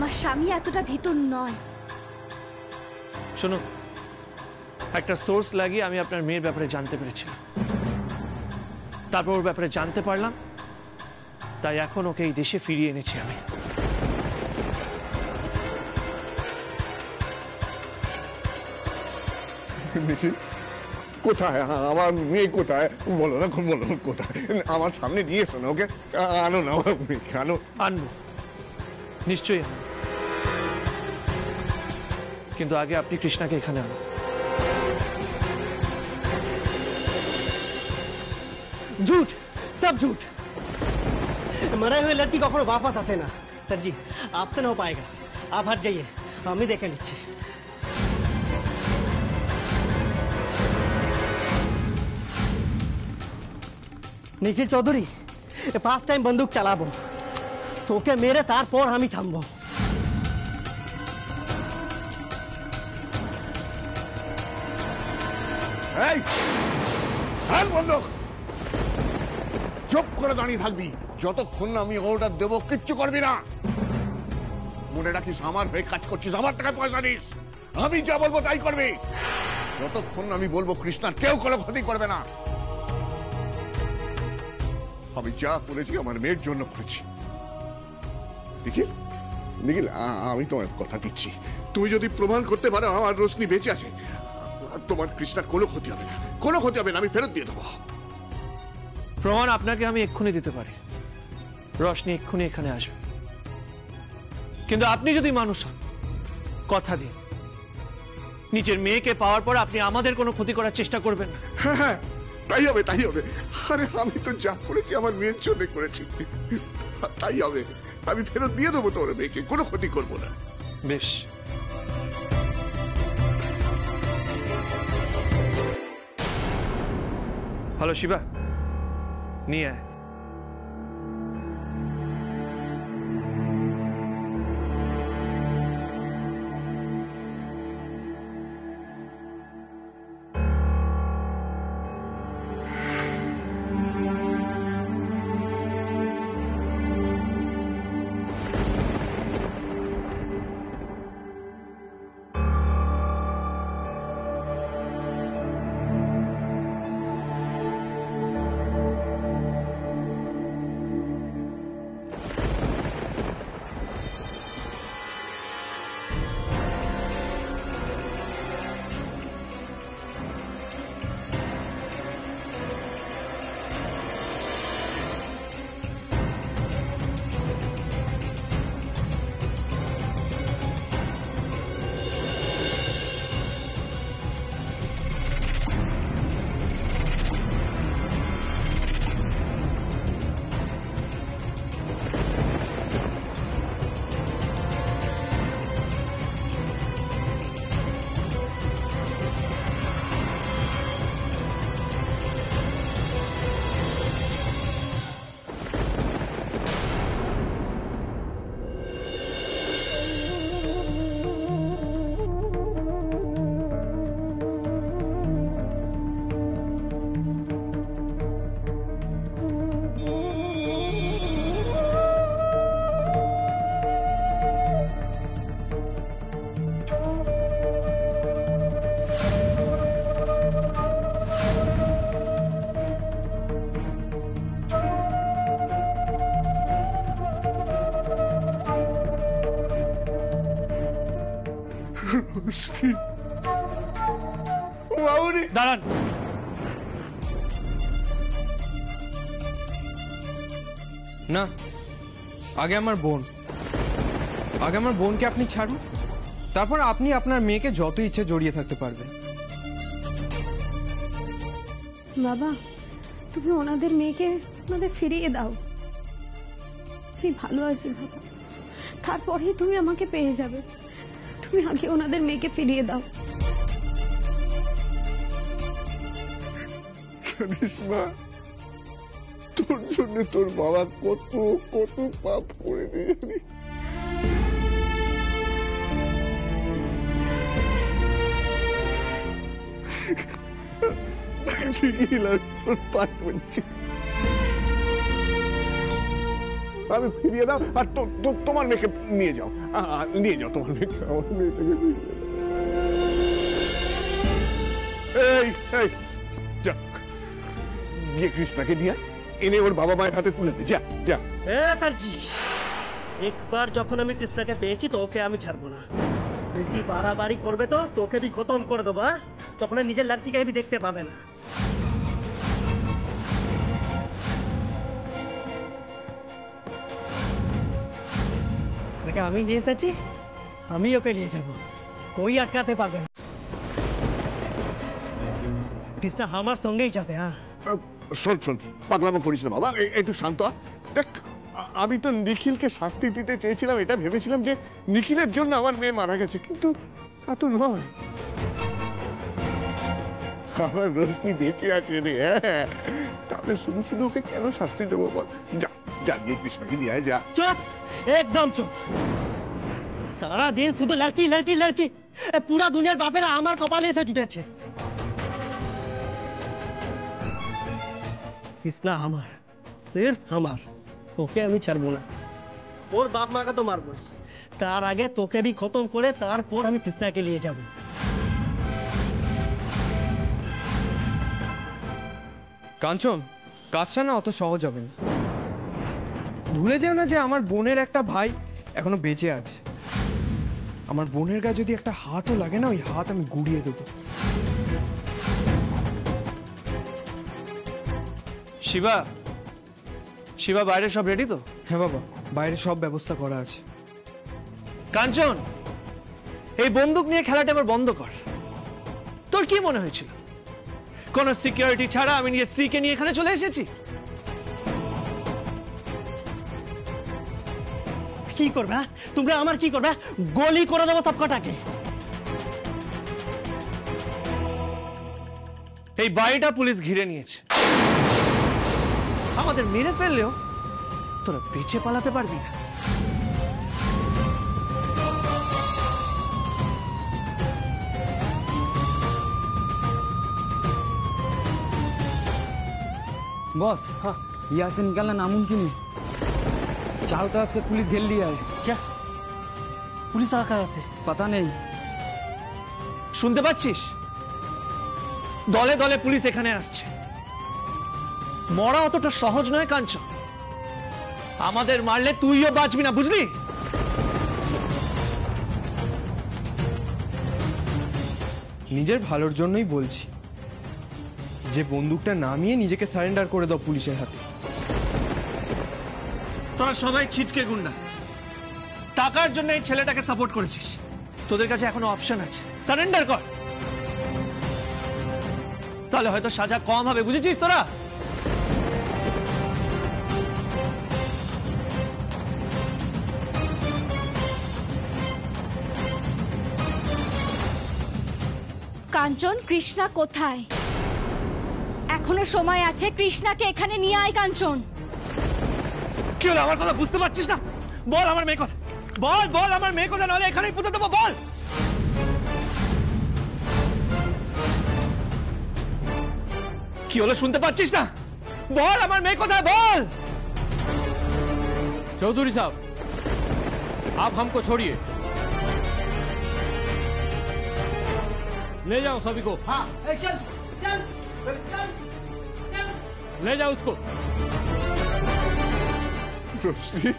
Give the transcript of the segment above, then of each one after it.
আমার স্বামী এতটা ভীতু নয়। শুনুন, একটা সোর্স লাগিয়ে আমি আপনার মেয়ের ব্যাপারে জানতে পেরেছিলাম, তারপর ওর ব্যাপারে জানতে পারলাম, তাই এখন ওকে এই দেশে ফিরিয়ে এনেছি আমি। কোথায় আমার মেয়ে? কোথায় বলো না, বলো কোথায়? আমার সামনে দিয়ে এসো না, ওকে আনো না, আমার মেয়েকে আনো। আনবো, নিশ্চয়ই আনবো, কিন্তু আগে আপনি কৃষ্ণাকে এখানে আনুন। झूठ, सब झूठ। मरे हुए लड़की कखनो वापस आसे ना। सर जी, आपसे ना हो पाएगा, आप हट जाइए, हम ही देखे नीचे। निखिल चौधरी, फास्ट टाइम बंदूक चलाबो, তোকে মেরে তারপর আমি থামবো। এই হাল বন্ধ, চুপ করে দাঁড়িয়ে থাকবি যতক্ষণ না আমি অর্ডার দেবো, কিচ্ছু করবি না। মনে রাখিস, আমার হয়ে কাজ করছিস, আমার টাকায় পয়সা নিস, আমি যা বলবো তাই করবি। যতক্ষণ আমি বলবো কৃষ্ণার কেউ কোনো ক্ষতি করবে না। আমি যা করেছি আমার মেয়ের জন্য করেছি। নিখিল, নিখিল, আমি তোমার কথা দিচ্ছি, তুমি যদি প্রমাণ করতে পারো আমার রোশনি বেঁচে আছে, তোমার কৃষ্ণার কোনো ক্ষতি হবে না, কোনো ক্ষতি হবে না, আমি ফেরত দিয়ে দেবো। প্রমাণ আপনাকে আমি এক্ষুনি দিতে পারি, রোশনি এক্ষুনি এখানে আসবে, কিন্তু আপনি যদি মানুষ হন, কথা দিন নিজের মেয়েকে পাওয়ার পর আপনি আমাদের কোনো ক্ষতি করার চেষ্টা করবেন না। হ্যাঁ হ্যাঁ, তাই হবে, তাই হবে। আরে আমি তো যা করেছি আমার মেয়ের জন্য করেছি, তাই হবে। আমি ফেরত দিয়ে দেবো তোর মেয়েকে, কোনো ক্ষতি করবো না। বেশ, হ্যালো শিবা, নিয়ে আয়। দাঁড়ান, না, আগে আমার বোনকে আপনি ছাড়ুন, তারপর আপনি আপনার মেয়েকে যত ইচ্ছে জড়িয়ে থাকতে পারবেন। বাবা, তুমি ওনাদের মেয়েকে ওনাদের ফিরিয়ে দাও। আমি ভালো আছি বাবা, তারপরে তুমি আমাকে পেয়ে যাবে। তুমি আগে ওনাদের মেয়েকে ফিরিয়ে দাও। জানিস মা, তোর জন্য তোর বাবা কত কত পাপ করে দিয়ে আমি ফিরিয়ে দাও, আর তোমার মেয়েকে নিয়ে যাও, নিয়ে যাও তোমার মেয়েকে, আমার মেয়েটাকে নিয়ে যাও। এই এই যা, গিয়ে কৃষ্ণাকে নিয়ে এনে ওর বাবা মায়ের হাতে তুলে দে, যা যা। সারজি, একবার যখন আমি কৃষ্ণাকে পেয়েছি তো ওকে আমি ছাড়বো না। বেশি বাড়াবাড়ি করবে তো তোকে भी খতম করে দেবো। তখন নিজের লড়কিকে भी দেখতে পাবে না। আমি নিয়ে এসেছি, আমি ওকে নিয়ে যাবো, কই আটকাতে পারবে না। কৃষ্ণা আমার সঙ্গেই যাবে। হ্যাঁ শোন শোন, পাগলামো করিস না বাবা, একটু শান্ত হ। দেখ, আমি তো নিখিলকে শাস্তি দিতে চেয়েছিলাম, এটা ভেবেছিলাম যে নিখিলের জন্য আমার মেয়ে মারা গেছে, কিন্তু তা তো নয়। আমার রোশনি বেঁচে আছে রে। হ্যাঁ, তাহলে শুধু শুধু ওকে কেন শাস্তি দেবো বল? যা যা, গিয়ে কৃষ্ণকে নিয়ে আয়, যা। চুপ, একদম চুপ। সারা দিন শুধু লড়কি লড়কি লড়কি, পুরা দুনিয়ার বাপেরা আমার কপালে এসে জুটেছে। কৃষ্ণা আমার, সির্ফ আমার, ওকে আমি ছাড়বো না। ওর বাপ মাকে তো মারবো, তার আগে তোকে भी খতম করে তারপর আমি কৃষ্ণাকে নিয়ে যাব। কাঞ্চন, কাজটা না অত সহজ হবে না। ভুলে যেও না যে আমার বোনের একটা ভাই এখনো বেঁচে আছে। আমার বোনের গায়ে যদি একটা হাতও লাগে না, ওই হাত আমি গুড়িয়ে দেবো। শিবা, শিবা বাইরে সব রেডি তো? হ্যাঁ বাবা, বাইরে সব ব্যবস্থা করা আছে। কাঞ্চন, এই বন্দুক নিয়ে খেলাটা এবার বন্ধ কর। তোর কি মনে হয়েছিল কোন সিকিউরিটি ছাড়া আমি নিজের স্ত্রীকে নিয়ে এখানে চলে এসেছি? কি করবে তোমরা? আমার কি করবে? গুলি করে দেবো সব কটাকে। এই বাড়িটা পুলিশ ঘিরে নিয়েছে, আমাদের মেরে ফেললেও তোরা বেঁচে পালাতে পারবি না। बॉस, हाँ यहाँ से निकलना नामुमकिन है। चारों तरफ से पुलिस घेर लिया है। क्या पुलिस आ कहाँ से? पता नहीं। শুনতে পাচ্ছিস? দলে দলে পুলিশ এখানে আসছে। মরা অতটা সহজ নয় কাঞ্চন, আমাদের মারলে তুইও বাঁচবি না, বুঝলি? নিজের ভালোর জন্যই বলছি যে বন্দুকটা নামিয়ে নিজেকে সারেন্ডার করে দাও পুলিশের হাতে। তোরা সবাই ছিটকে গুন্ডা, টাকার জন্য এই ছেলেটাকে সাপোর্ট করেছিস। তোদের কাছে এখনো অপশন আছে, সারেন্ডার কর, তাহলে হয়তো সাজা কম হবে, বুঝেছিস তোরা? কাঞ্চন, কৃষ্ণা কোথায়? এখনো সময় আছে, কৃষ্ণাকে এখানে নিয়ে আয়। কাঞ্চন, কি হলো? আমার কথা বুঝতে পারছিস না? বল আমার মেয়ে কথা, বল বল আমার মেয়ে কথা, নাহলে এখানেই পুঁতে দেবো। বল। কি হলো, শুনতে পাচ্ছিস না? বল আমার মেয়ে কথা, বল। चौधरी साहब, आप हमको छोड़िए, ले जाओ सभी को। हाँ चल चल चल चल, ले जाओ उसको। রোশনি,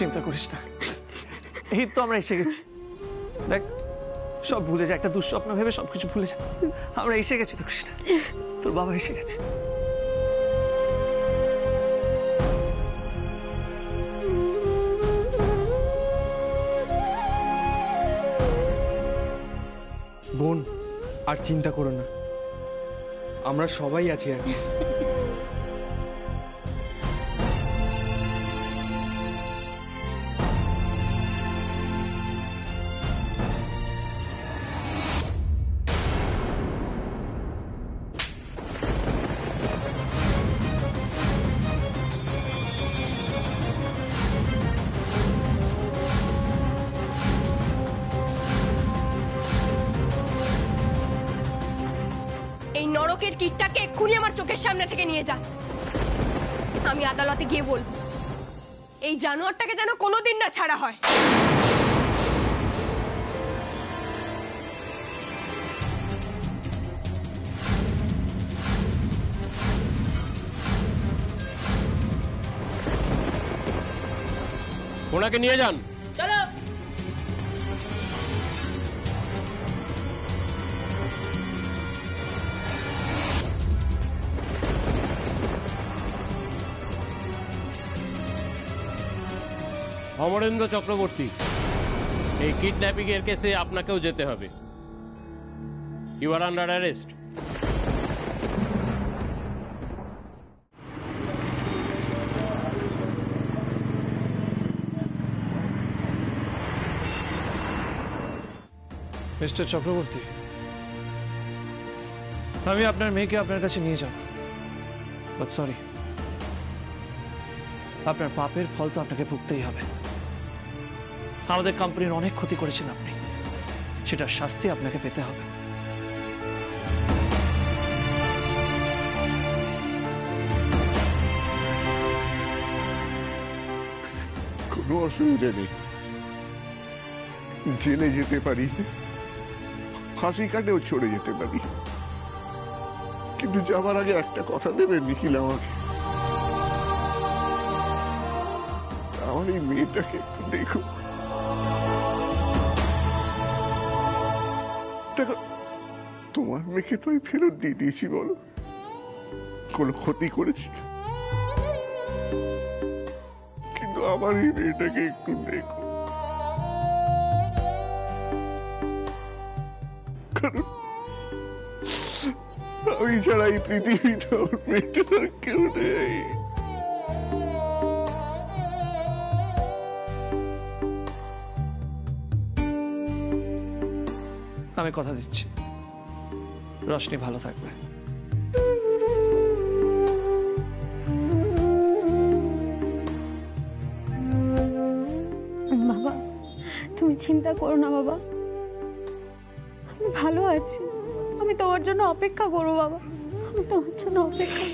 চিন্তা করিস না, এই তো আমরা এসে গেছি। দেখ, সব ভুলে যা, একটা দুঃস্বপ্ন ভেবে সবকিছু ভুলে যা। আমরা এসে গেছি তো কৃষ্ণা, তোর বাবা এসে গেছে। বোন, আর চিন্তা করো না, আমরা সবাই আছি আর। এই নরকের কীটটাকে এক্ষুনি আমার চোখের সামনে থেকে নিয়ে যা। আমি আদালতে গিয়ে বলবো এই জানোয়ারটাকে যেন কোনোদিন না ছাড়া হয়। ওনাকে নিয়ে যান। চলো। অমরেন্দ্র চক্রবর্তী, এই কিডন্যাপিং এর কেসে আপনাকেও যেতে হবে। You are under arrest. Mister Chakraborty, আমি আপনার মেয়েকে আপনার কাছে নিয়ে যাব, বাট সরি, আপনার পাপের ফল তো আপনাকে ভুগতেই হবে। আমাদের কোম্পানির অনেক ক্ষতি করেছেন আপনি, সেটার শাস্তি আপনাকে পেতে হবে। কোনো অসুবিধা নেই, জেলে যেতে পারি, ফাঁসি কাটেও চড়ে যেতে পারি, কিন্তু যাবার আগে একটা কথা দেবেন নিখিল আমাকে? আমার এই মেয়েটাকে একটু দেখো। দেখো, তোমার মেয়েকে তো আমি ফেরত দিয়ে দিয়েছি, বলো কোনো ক্ষতি করেছি? কিন্তু আমার এই মেয়েটাকে একটু দেখো, কারণ আমি ছাড়া এই পৃথিবীতে আমার মেয়েটার কেউ নেই। আমি কথা দিচ্ছি, রশনি ভালো থাকবে। বাবা, তুমি চিন্তা করো না বাবা, আমি ভালো আছি। আমি তোমার জন্য অপেক্ষা করবো বাবা, আমি তোমার জন্য অপেক্ষা।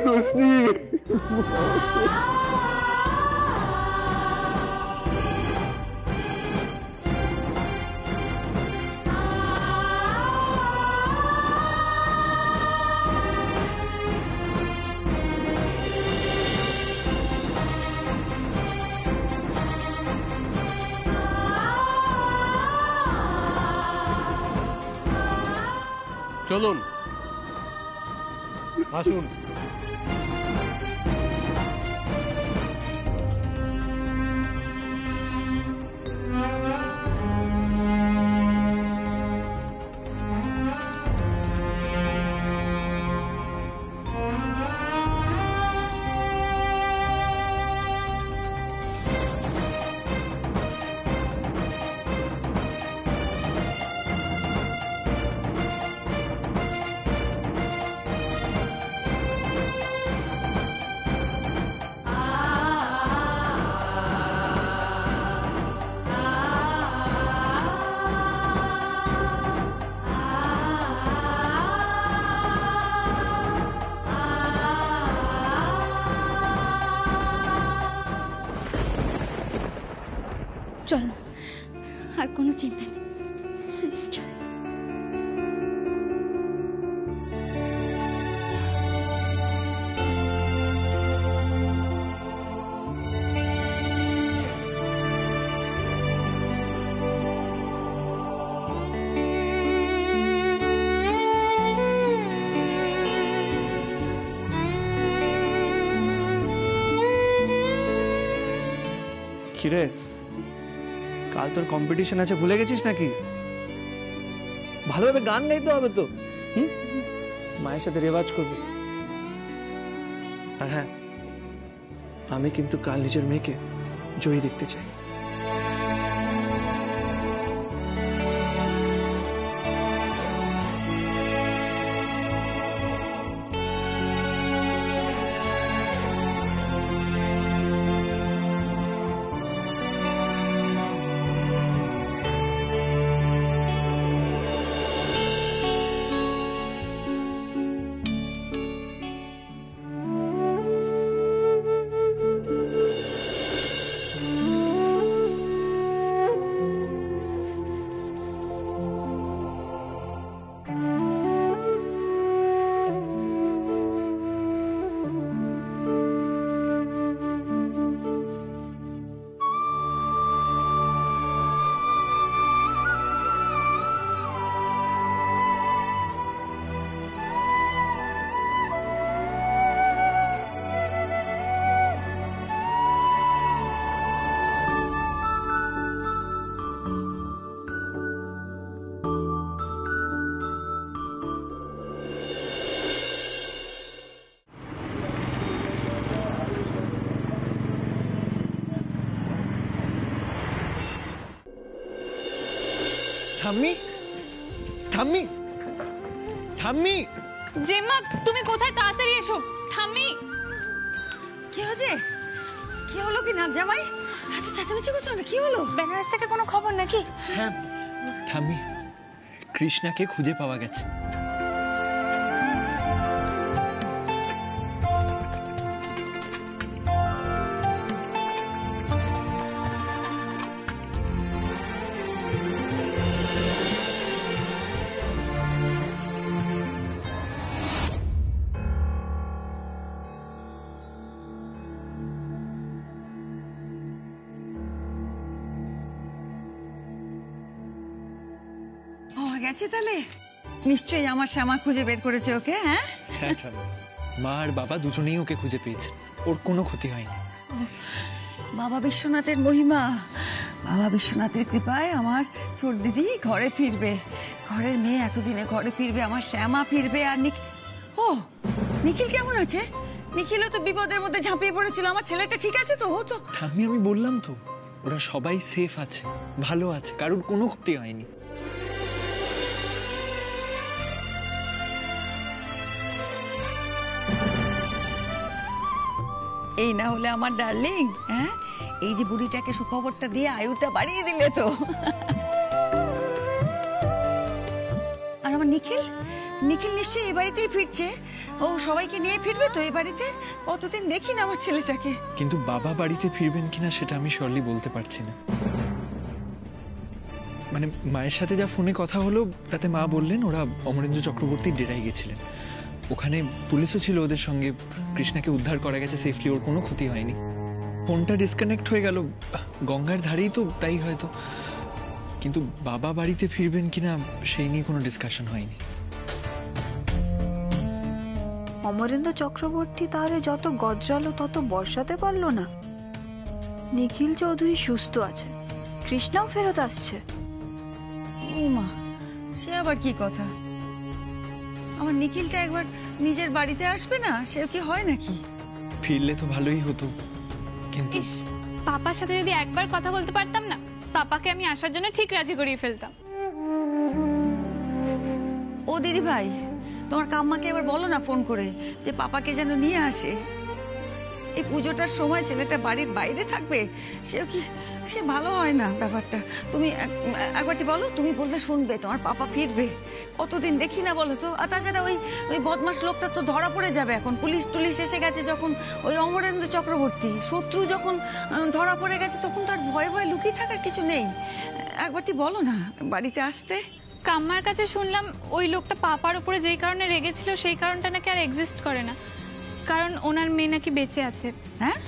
রোশনি, চলুন, আসুন। চল আর কোনো চিন্তা নেই চল। কিরে, কাল তোর কম্পিটিশন আছে, ভুলে গেছিস নাকি? ভালোভাবে গান গাইতে হবে তো, মায়ের সাথে রেওয়াজ করবি। আর হ্যাঁ, আমি কিন্তু কাল নিজের মেয়েকে জয়ী দেখতে চাই। ঠাম্মি, ঠাম্মি, ঠাম্মি। জেম্মা তুমি কোথায়? তাড়াতাড়ি এসো। ঠাম্মি, কি হয়েছে? কি হলো কি না জামাই? এত চেঁচামেচি করছো না, কি হলো? বেনারস থেকে কোনো খবর নাকি? হ্যাঁ ঠাম্মি, কৃষ্ণাকে খুঁজে পাওয়া গেছে। গেছে তাহলে? নিশ্চয়ই আমার শ্যামা খুঁজে বের করেছে ওকে। হ্যাঁ হ্যাঁ ঠাম্মি, মা আর বাবা দুজনেই ওকে খুঁজে পেয়েছে, ওর কোনো ক্ষতি হয়নি। বাবা বিশ্বনাথের মহিমা, বাবা বিশ্বনাথের কৃপায় আমার ছোট দিদি ঘরে ফিরবে, ঘরের মেয়ে এতদিনে ঘরে ফিরবে, আমার শ্যামা ফিরবে। আর ও নিখিল কেমন আছে? নিখিলও তো বিপদের মধ্যে ঝাঁপিয়ে পড়েছিল। আমার ছেলেটা ঠিক আছে তো? ও তো ঠাম্মি, আমি বললাম তো ওরা সবাই সেফ আছে, ভালো আছে, কারোর কোনো ক্ষতি হয়নি। এই না হলে আমার ডার্লিং, হ্যাঁ এই যে বুড়িটাকে সুখবরটা দিয়ে আয়ুটা বাড়িয়ে দিলে তো। আর আমার নিখিল, নিখিল নিশ্চয়ই এই বাড়িতেই ফিরছে। ও সবাইকে নিয়ে ফিরবে তো এই বাড়িতে? কতদিন দেখি না আমার ছেলেটাকে। কিন্তু বাবা বাড়িতে ফিরবেন কিনা সেটা আমি শিওরলি বলতে পারছি না। মানে মায়ের সাথে যা ফোনে কথা হলো তাতে মা বললেন ওরা অমরেন্দ্র চক্রবর্তীর ডেরায় গেছিলেন, ওখানে পুলিশও ছিল ওদের সঙ্গে, কৃষ্ণাকে উদ্ধার করা গেছে সেফলি, ওর কোনো ক্ষতি হয়নি। ফোনটা ডিসকানেক্ট হয়ে গেল গঙ্গার ধারেই তো, তাই হয়তো। কিন্তু বাবা বাড়িতে ফিরবেন কিনা সেই নিয়ে কোনো ডিসকাশন হয়নি। অমরেন্দ্র চক্রবর্তী তাহলে যত গজরালো তত বর্ষাতে পারলো না। নিখিল চৌধুরী সুস্থ আছে, কৃষ্ণাও ফেরত আসছে। ও মা, সে আবার কি কথা? আমার নিখিলটা একবার নিজের বাড়িতে আসবে না, সে কি হয় নাকি? ফিরলে তো ভালোই হতো, কিন্তু পাপার সাথে যদি একবার কথা বলতে পারতাম না, পাপাকে আমি আসার জন্য ঠিক রাজি করিয়ে ফেলতাম। ও দিদি ভাই, তোমার কাম্মাকে এবার বলো না ফোন করে যে পাপাকে যেন নিয়ে আসে। এই পুজোটার সময় ছেলেটা বাড়ির বাইরে থাকবে, সে ভালো হয় না ব্যাপারটা। তুমি একবারটি বলো, তুমি বললে শুনবে, তোমার পাপা ফিরবে, কতদিন দেখি না বলো তো। আর তাছাড়া ওই বদমাস লোকটা তো ধরা পড়ে যাবে এখন, পুলিশ টুলিশ এসে গেছে যখন, ওই অমরেন্দ্র চক্রবর্তী শত্রু যখন ধরা পড়ে গেছে, তখন তার ভয়ে ভয়ে লুকিয়ে থাকার কিছু নেই। একবারটি বলো না বাড়িতে আসতে। কাম্মার কাছে শুনলাম ওই লোকটা পাপার উপরে যেই কারণে রেগেছিল সেই কারণটা নাকি আর এক্সিস্ট করে না, কারণ ওনার মেয়ে নাকি বেঁচে আছে। হ্যাঁ